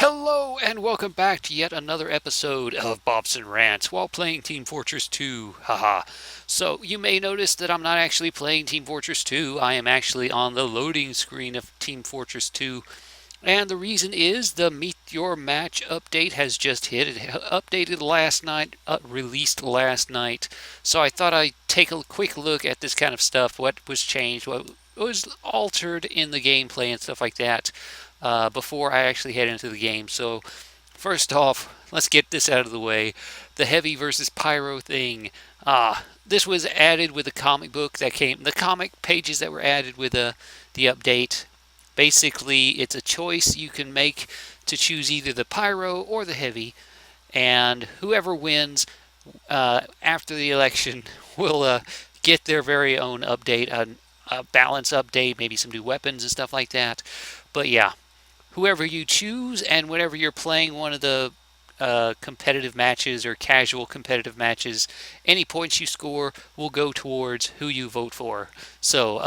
Hello and welcome back to yet another episode of Bobson Rants while playing Team Fortress 2. Haha. So you may notice that I'm not actually playing Team Fortress 2. I am actually on the loading screen of Team Fortress 2. And the reason is the Meet Your Match update has just hit. It updated last night, released last night. So I thought I'd take a quick look at this kind of stuff. What was changed, what was altered in the gameplay and stuff like that before I actually head into the game. So first off, let's get this out of the way. The heavy versus pyro thing. This was added with the comic book that came, the comic pages that were added with the update. Basically, it's a choice you can make to choose either the pyro or the heavy, and whoever wins after the election will get their very own update, a balance update, maybe some new weapons and stuff like that. But yeah, whoever you choose, and whenever you're playing one of the competitive matches or casual competitive matches, any points you score will go towards who you vote for. So,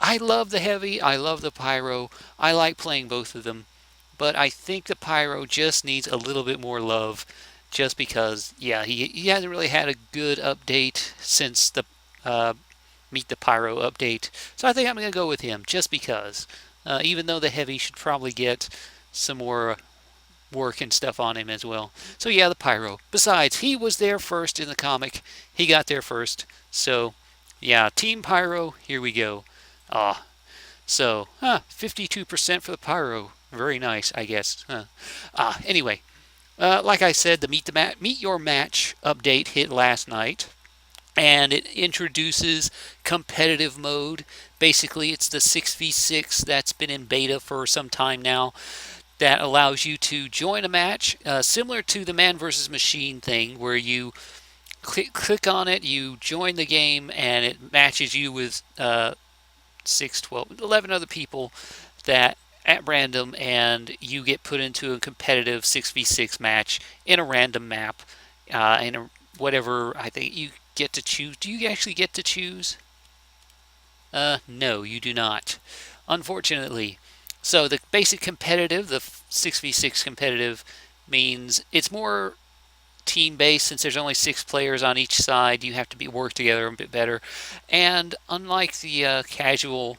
I love the heavy, I love the pyro, I like playing both of them, but I think the pyro just needs a little bit more love just because, yeah, he hasn't really had a good update since the Meet the Pyro update. So I think I'm going to go with him just because. Even though the heavy should probably get some more work and stuff on him as well. So yeah, the pyro. Besides, he was there first in the comic. He got there first. So yeah, Team Pyro, here we go. Ah, 52% for the pyro. Very nice, I guess. Anyway, like I said, the Meet Your Match update hit last night, and it introduces competitive mode. Basically, it's the 6v6 that's been in beta for some time now that allows you to join a match, similar to the man versus machine thing, where you click on it, you join the game, and it matches you with 6, 12, 11 other people that at random, and you get put into a competitive 6v6 match in a random map, in a, whatever, I think you get to choose. Do you actually get to choose? No, you do not. Unfortunately. So the basic competitive, the 6v6 competitive, means it's more team-based since there's only 6 players on each side. You have to work together a bit better. And unlike the casual,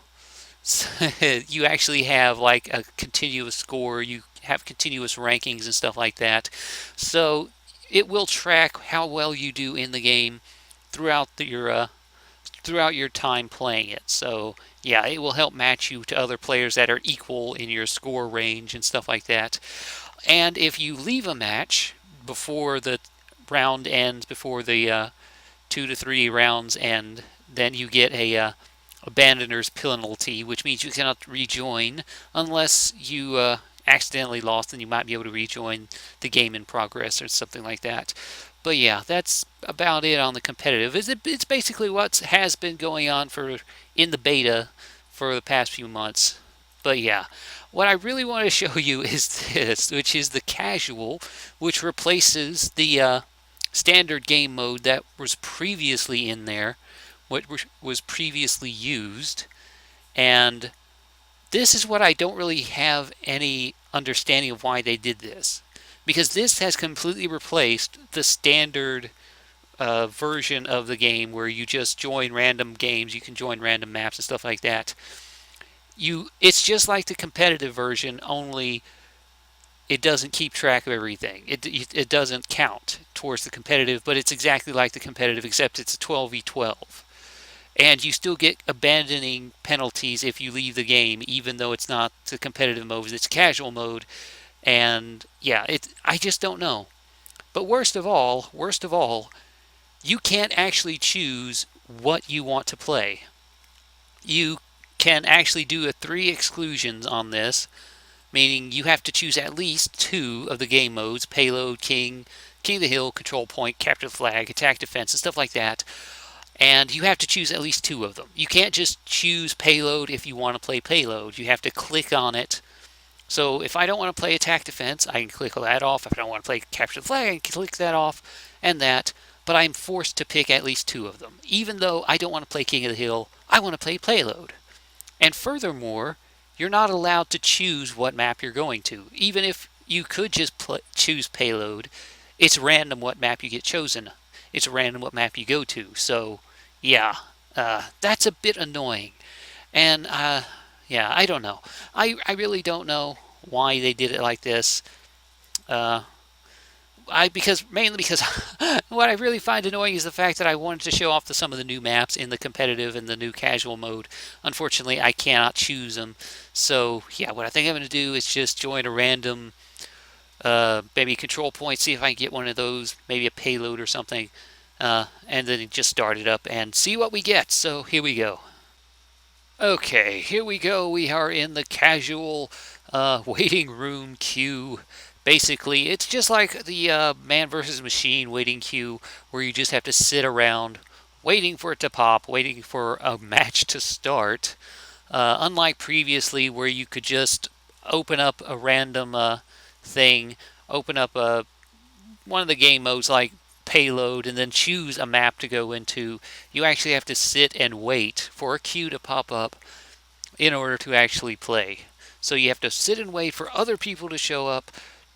you actually have like a continuous score. You have continuous rankings and stuff like that. So it will track how well you do in the game throughout your time playing it. So yeah, it will help match you to other players that are equal in your score range and stuff like that. And if you leave a match before the round ends, before the 2 to 3 rounds end, then you get a abandoner's penalty, which means you cannot rejoin unless you accidentally lost, and you might be able to rejoin the game in progress or something like that. But yeah, that's about it on the competitive. It's basically what has been going on in the beta for the past few months. But yeah, what I really want to show you is this, which is the casual, which replaces the standard game mode that was previously in there, what was previously used. And this is what I don't really have any understanding of why they did this. Because this has completely replaced the standard version of the game where you just join random games, you can join random maps and stuff like that. It's just like the competitive version, only it doesn't keep track of everything. It doesn't count towards the competitive, but it's exactly like the competitive, except it's a 12v12. And you still get abandoning penalties if you leave the game, even though it's not the competitive mode, it's casual mode. And yeah, I just don't know. But worst of all, you can't actually choose what you want to play. You can actually do a 3 exclusions on this, meaning you have to choose at least 2 of the game modes: payload, king of the hill, control point, capture the flag, attack, defense, and stuff like that. And you have to choose at least 2 of them. You can't just choose payload if you want to play payload. You have to click on it. So if I don't want to play attack defense, I can click that off. If I don't want to play capture the flag, I can click that off and that. But I'm forced to pick at least 2 of them. Even though I don't want to play King of the Hill, I want to play payload. And furthermore, you're not allowed to choose what map you're going to. Even if you could just choose payload. It's random what map you get chosen. It's random what map you go to. So, yeah, that's a bit annoying. And, yeah, I don't know. I really don't know why they did it like this. Uh, mainly because what I really find annoying is the fact that I wanted to show off some of the new maps in the competitive and the new casual mode. Unfortunately, I cannot choose them. So yeah, what I think I'm going to do is just join a random maybe control point, see if I can get one of those, maybe a payload or something, and then just start it up and see what we get. So here we go. Okay, here we go. We are in the casual waiting room queue. Basically, it's just like the man versus machine waiting queue where you just have to sit around waiting for it to pop, waiting for a match to start. Unlike previously where you could just open up a random thing, open up one of the game modes like payload and then choose a map to go into, you actually have to sit and wait for a queue to pop up in order to actually play. So you have to sit and wait for other people to show up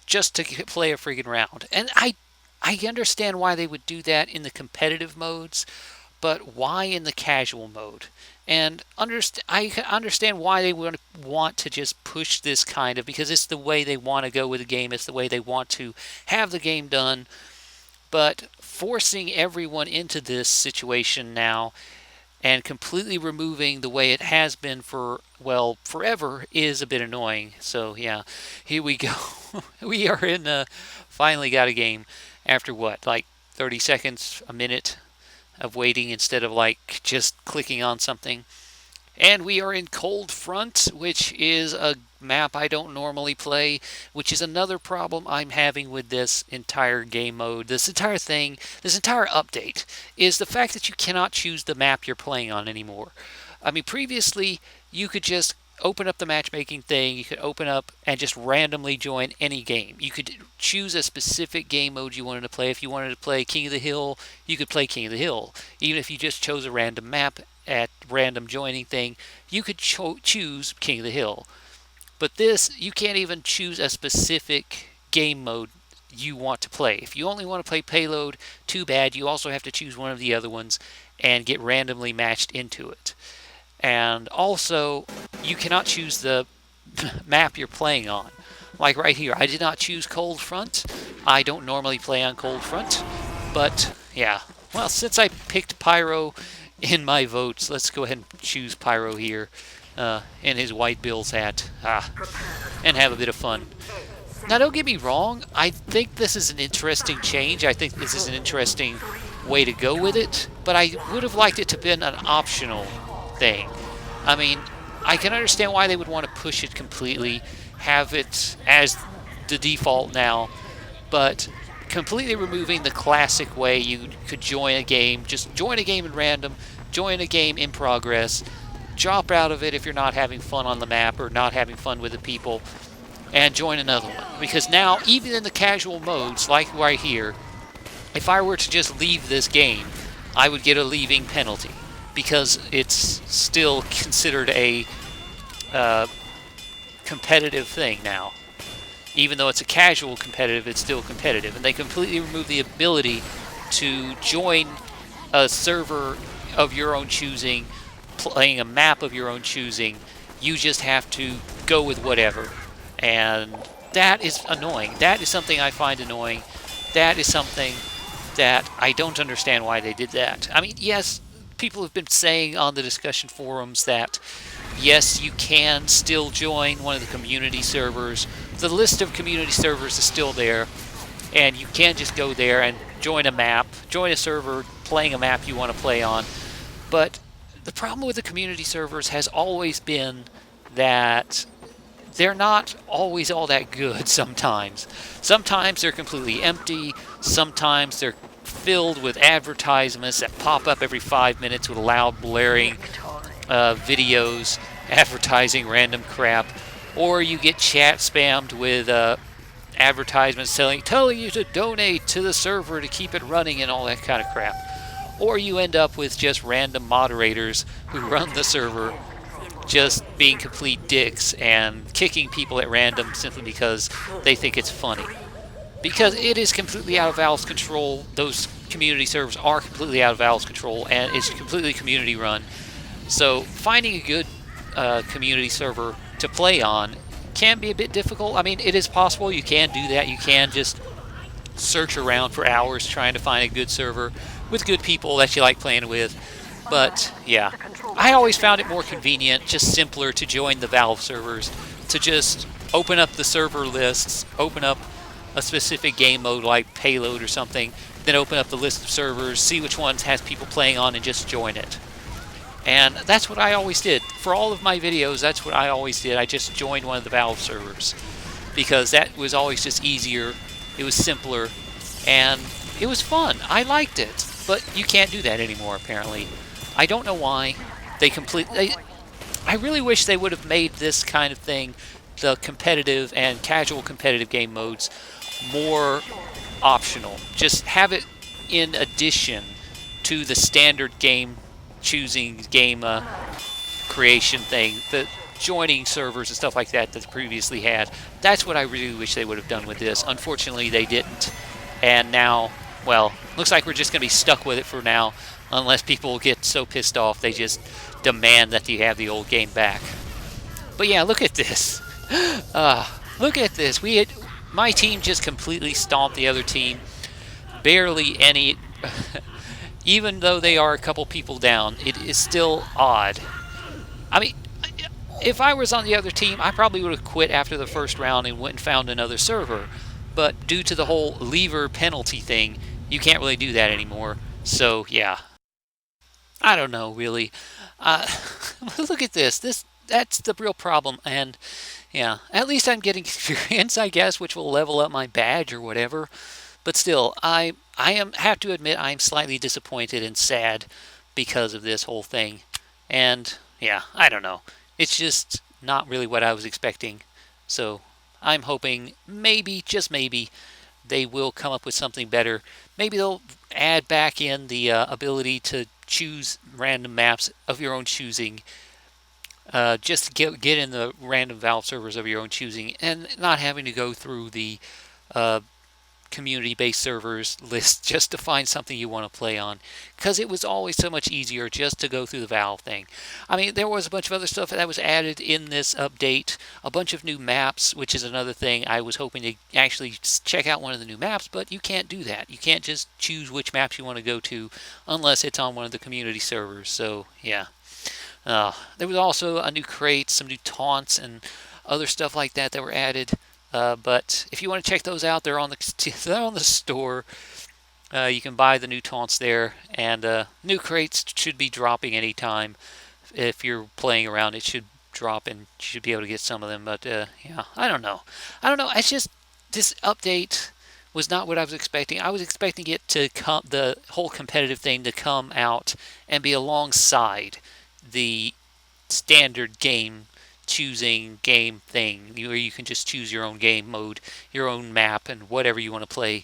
just to play a friggin' round. And I understand why they would do that in the competitive modes, but why in the casual mode? And I understand why they would want to just push this kind of, because it's the way they want to go with the game, it's the way they want to have the game done. But forcing everyone into this situation now and completely removing the way it has been for, well, forever is a bit annoying. So yeah, here we go. We are finally got a game after what, like 30 seconds, a minute of waiting instead of like just clicking on something. And we are in Cold Front, which is a map I don't normally play, which is another problem I'm having with this entire game mode. This entire thing, this entire update, is the fact that you cannot choose the map you're playing on anymore. I mean, previously, you could just open up the matchmaking thing, you could open up and just randomly join any game. You could choose a specific game mode you wanted to play. If you wanted to play King of the Hill, you could play King of the Hill. Even if you just chose a random map at random joining thing, you could choose King of the Hill. But this, you can't even choose a specific game mode you want to play. If you only want to play payload, too bad. You also have to choose one of the other ones and get randomly matched into it. And also, you cannot choose the map you're playing on. Like right here, I did not choose Cold Front. I don't normally play on Cold Front. But, yeah. Well, since I picked Pyro in my votes, let's go ahead and choose Pyro here in his white Bills hat and have a bit of fun. Now, don't get me wrong. I think this is an interesting change. I think this is an interesting way to go with it. But I would have liked it to have been an optional thing. I mean, I can understand why they would want to push it completely, have it as the default now, but completely removing the classic way you could join a game, just join a game in random, join a game in progress, drop out of it if you're not having fun on the map or not having fun with the people, and join another one. Because now, even in the casual modes, like right here, if I were to just leave this game, I would get a leaving penalty, because it's still considered a competitive thing now. Even though it's a casual competitive, it's still competitive. And they completely remove the ability to join a server of your own choosing, playing a map of your own choosing. You just have to go with whatever. And that is annoying. That is something I find annoying. That is something that I don't understand why they did that. I mean, yes, people have been saying on the discussion forums that yes, you can still join one of the community servers. The list of community servers is still there, and you can just go there and join a map, join a server playing a map you want to play on. But the problem with the community servers has always been that they're not always all that good sometimes. Sometimes they're completely empty. Sometimes they're filled with advertisements that pop up every 5 minutes with loud blaring videos advertising random crap. Or you get chat spammed with advertisements telling you to donate to the server to keep it running and all that kind of crap. Or you end up with just random moderators who run the server just being complete dicks and kicking people at random simply because they think it's funny. Because it is completely out of Valve's control. Those community servers are completely out of Valve's control, and it's completely community run. So finding a good community server to play on can be a bit difficult. I mean, it is possible. You can do that. You can just search around for hours trying to find a good server with good people that you like playing with. But yeah, I always found it more convenient, just simpler to join the Valve servers, to just open up the server lists, open up a specific game mode like Payload or something, then open up the list of servers, see which ones has people playing on, and just join it. And that's what I always did. For all of my videos, that's what I always did. I just joined one of the Valve servers because that was always just easier. It was simpler, and it was fun. I liked it, but you can't do that anymore, apparently. I don't know why. I really wish they would have made this kind of thing, the competitive and casual competitive game modes, more optional. Just have it in addition to the standard game choosing, game creation thing, the joining servers and stuff like that that they previously had. That's what I really wish they would have done with this. Unfortunately, they didn't. And now, well, looks like we're just going to be stuck with it for now, unless people get so pissed off they just demand that you have the old game back. But yeah, look at this. Look at this. My team just completely stomped the other team. Barely any... Even though they are a couple people down, it is still odd. I mean, if I was on the other team, I probably would have quit after the first round and went and found another server. But due to the whole lever penalty thing, you can't really do that anymore. So, yeah. I don't know, really. Look at this. That's the real problem. And, yeah, at least I'm getting experience, I guess, which will level up my badge or whatever. But still, I have to admit I'm slightly disappointed and sad because of this whole thing. And yeah, I don't know. It's just not really what I was expecting. So I'm hoping maybe, just maybe, they will come up with something better. Maybe they'll add back in the ability to choose random maps of your own choosing. Just to get in the random Valve servers of your own choosing and not having to go through the community-based servers list just to find something you want to play on, because it was always so much easier just to go through the Valve thing. I mean, there was a bunch of other stuff that was added in this update, a bunch of new maps, which is another thing. I was hoping to actually check out one of the new maps, but you can't do that. You can't just choose which maps you want to go to unless it's on one of the community servers. So yeah, there was also a new crate, some new taunts, and other stuff like that were added. But if you want to check those out, they're on the store. You can buy the new taunts there, and new crates should be dropping anytime. If you're playing around, it should drop, and you should be able to get some of them. But yeah, I don't know. It's just this update was not what I was expecting. I was expecting it to come, the whole competitive thing to come out and be alongside the standard game choosing game thing, where you can just choose your own game mode, your own map, and whatever you want to play.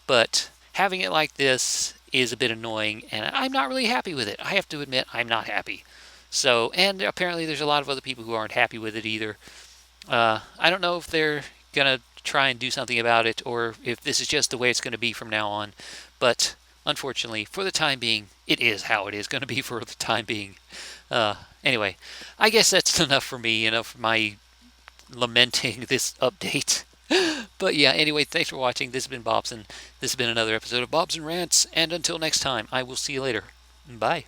But having it like this is a bit annoying, and I'm not really happy with it. I have to admit, I'm not happy. So, and apparently there's a lot of other people who aren't happy with it either. I don't know if they're gonna try and do something about it, or if this is just the way it's going to be from now on. But unfortunately, for the time being, it is how it is going to be for the time being. Anyway, I guess that's enough for me, enough for my lamenting this update. But yeah, anyway, thanks for watching. This has been Bobson. This has been another episode of Bobson Rants, and until next time, I will see you later. Bye.